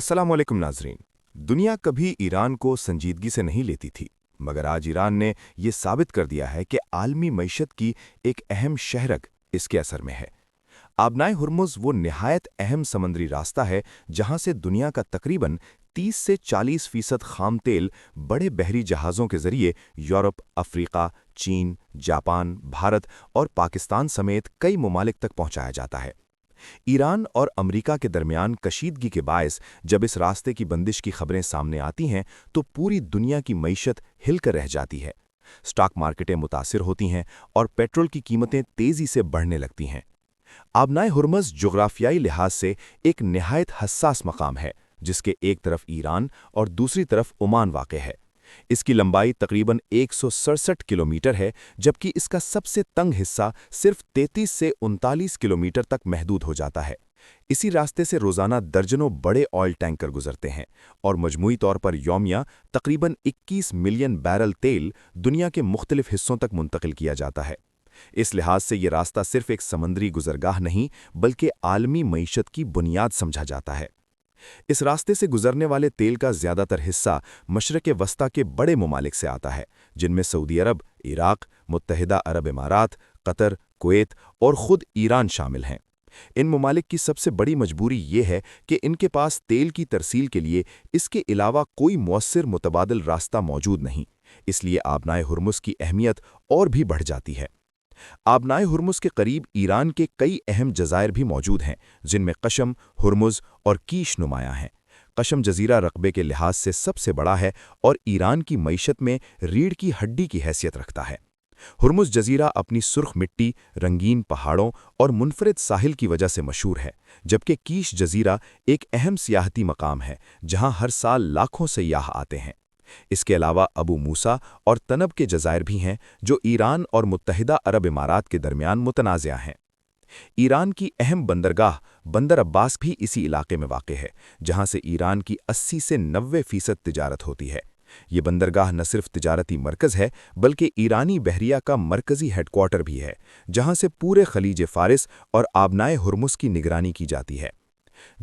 अस्सलाम वालेकुम नाजरीन। दुनिया कभी ईरान को संजीदगी से नहीं लेती थी, मगर आज ईरान ने ये साबित कर दिया है कि आलमी मईशत की एक अहम शहरक इसके असर में है। आबनाए हुर्मुज़ वो निहायत अहम समंदरी रास्ता है जहां से दुनिया का तकरीबन 30 से 40% खाम तेल बड़े बहरी जहाज़ों के जरिए यूरोप, अफ्रीका, चीन, जापान, भारत और पाकिस्तान समेत कई ममालिक तक पहुंचाया जाता है। ईरान और अमेरिका के दरमियान कशीदगी के बायस जब इस रास्ते की बंदिश की खबरें सामने आती हैं तो पूरी दुनिया की मईशत हिलकर रह जाती है। स्टॉक मार्केटें मुतासिर होती हैं और पेट्रोल की कीमतें तेजी से बढ़ने लगती हैं। आबनाए हुर्मुज़ जोग्राफियाई लिहाज से एक निहायत हसास मकाम है, जिसके एक तरफ ईरान और दूसरी तरफ ओमान वाक़ है। इसकी लंबाई तकरीबन 167 किलोमीटर है, जबकि इसका सबसे तंग हिस्सा सिर्फ 33 से 39 किलोमीटर तक महदूद हो जाता है। इसी रास्ते से रोज़ाना दर्जनों बड़े ऑयल टैंकर गुजरते हैं और मजमूई तौर पर यौमिया तकरीबन 21 मिलियन बैरल तेल दुनिया के मुख्तलिफ हिस्सों तक मुंतकिल किया जाता है। इस लिहाज से ये रास्ता सिर्फ एक समंदरी गुजरगाह नहीं, बल्कि आलमी मईशत की बुनियाद समझा जाता है। इस रास्ते से गुजरने वाले तेल का ज़्यादातर हिस्सा मशरक़ वस्ता के बड़े ममालिक से आता है, जिनमें सऊदी अरब, इराक, मुत्तहिदा अरब इमारात, कतर, कुवैत और ख़ुद ईरान शामिल हैं। इन ममालिक की सबसे बड़ी मजबूरी ये है कि इनके पास तेल की तरसील के लिए इसके अलावा कोई मौसर मुतबादिल रास्ता मौजूद नहीं, इसलिए आबनाए हुर्मुज़ की अहमियत और भी बढ़ जाती है। आबनाए हुर्मुज़ के करीब ईरान के कई अहम जज़ायर भी मौजूद हैं, जिनमें कशम, हुर्मुज़ और कीश नुमायाँ हैं। कशम जज़ीरा रकबे के लिहाज से सबसे बड़ा है और ईरान की मईशत में रीढ़ की हड्डी की हैसियत रखता है। हुर्मुज़ जज़ीरा अपनी सुर्ख मिट्टी, रंगीन पहाड़ों और मुनफरिद साहिल की वजह से मशहूर है, जबकि कीश जज़ीरा एक अहम सियाहती मकाम है जहां हर साल लाखों सयाह आते हैं। इसके अलावा अबू मूसा और तनब के जज़ायर भी हैं, जो ईरान और मुत्तहिदा अरब इमारात के दरमियान मुतनाज़िया हैं। ईरान की अहम बंदरगाह बंदर अब्बास भी इसी इलाके में वाक़ है, जहां से ईरान की 80 से 90% तिजारत होती है। ये बंदरगाह न सिर्फ तिजारती मरकज़ है, बल्कि ईरानी बहरिया का मरकज़ी हेडक्वार्टर भी है, जहां से पूरे खलीज फ़ारिस और आबनाए हुर्मुज़ की निगरानी की जाती है।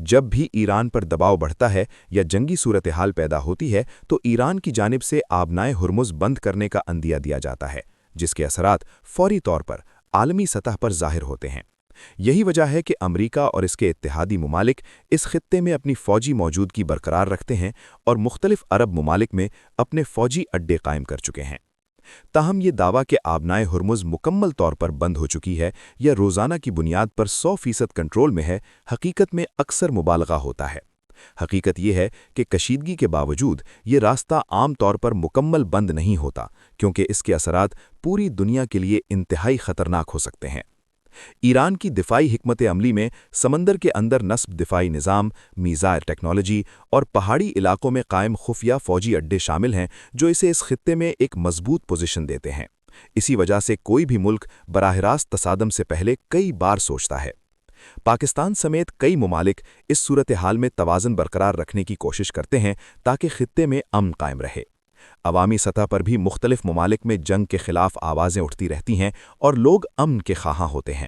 जब भी ईरान पर दबाव बढ़ता है या जंगी सूरत हाल पैदा होती है, तो ईरान की जानिब से आबनाए हुर्मुज़ बंद करने का अंदिया दिया जाता है, जिसके असरात फौरी तौर पर आलमी सतह पर ज़ाहिर होते हैं। यही वजह है कि अमरीका और इसके इत्तेहादी ममालिक इस खित्ते में अपनी फ़ौजी मौजूदगी बरकरार रखते हैं और मुख्तलिफ अरब ममालिक में अपने फ़ौजी अड्डे कायम कर चुके हैं। ताहम ये दावा कि आबनाए हुर्मुज़ मुकम्मल तौर पर बंद हो चुकी है या रोज़ाना की बुनियाद पर 100% कंट्रोल में है, हकीकत में अक्सर मुबालगा होता है। हकीकत यह है कि कशीदगी के बावजूद ये रास्ता आम तौर पर मुकम्मल बंद नहीं होता, क्योंकि इसके असरात पूरी दुनिया के लिए इंतहाई ख़तरनाक हो सकते हैं। ईरान की दिफाई हिकमत अमली में समंदर के अंदर नस्ब दिफाई निज़ाम, मीज़ाइल टेक्नोलॉजी और पहाड़ी इलाकों में कायम खुफिया फ़ौजी अड्डे शामिल हैं, जो इसे इस खित्ते में एक मजबूत पोजीशन देते हैं। इसी वजह से कोई भी मुल्क बराह रास्त तसादम से पहले कई बार सोचता है। पाकिस्तान समेत कई ममालिक इस सूरत हाल में तवाज़ुन बरकरार रखने की कोशिश करते हैं ताकि खित्ते में अमन कायम रहे। अवामी सतह पर भी मुख्तलिफ ममालिक में जंग के खिलाफ आवाज़ें उठती रहती हैं और लोग अमन के ख्वाहां होते हैं।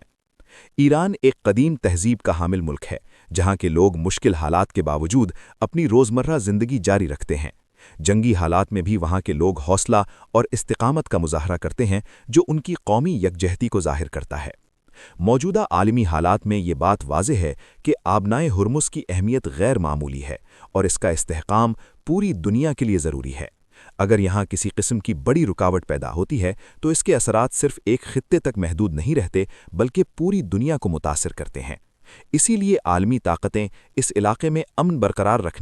ईरान एक कदीम तहज़ीब का हामिल मुल्क है, जहां के लोग मुश्किल हालात के बावजूद अपनी रोज़मर्रा ज़िंदगी जारी रखते हैं। जंगी हालात में भी वहां के लोग हौसला और इस्तिकामत का मुजाहरा करते हैं, जो उनकी कौमी यकजहती को ज़ाहिर करता है। मौजूदा आलमी हालात में ये बात वाज़ेह है कि आबनाए हुर्मुज़ की अहमियत गैर मामूली है और इसका इस्तेहकाम पूरी दुनिया के लिए ज़रूरी है। अगर यहाँ किसी किस्म की बड़ी रुकावट पैदा होती है, तो इसके असरात सिर्फ एक खित्ते तक महदूद नहीं रहते, बल्कि पूरी दुनिया को मुतासिर करते हैं। इसीलिए आलमी ताकतें इस इलाके में अमन बरकरार रखने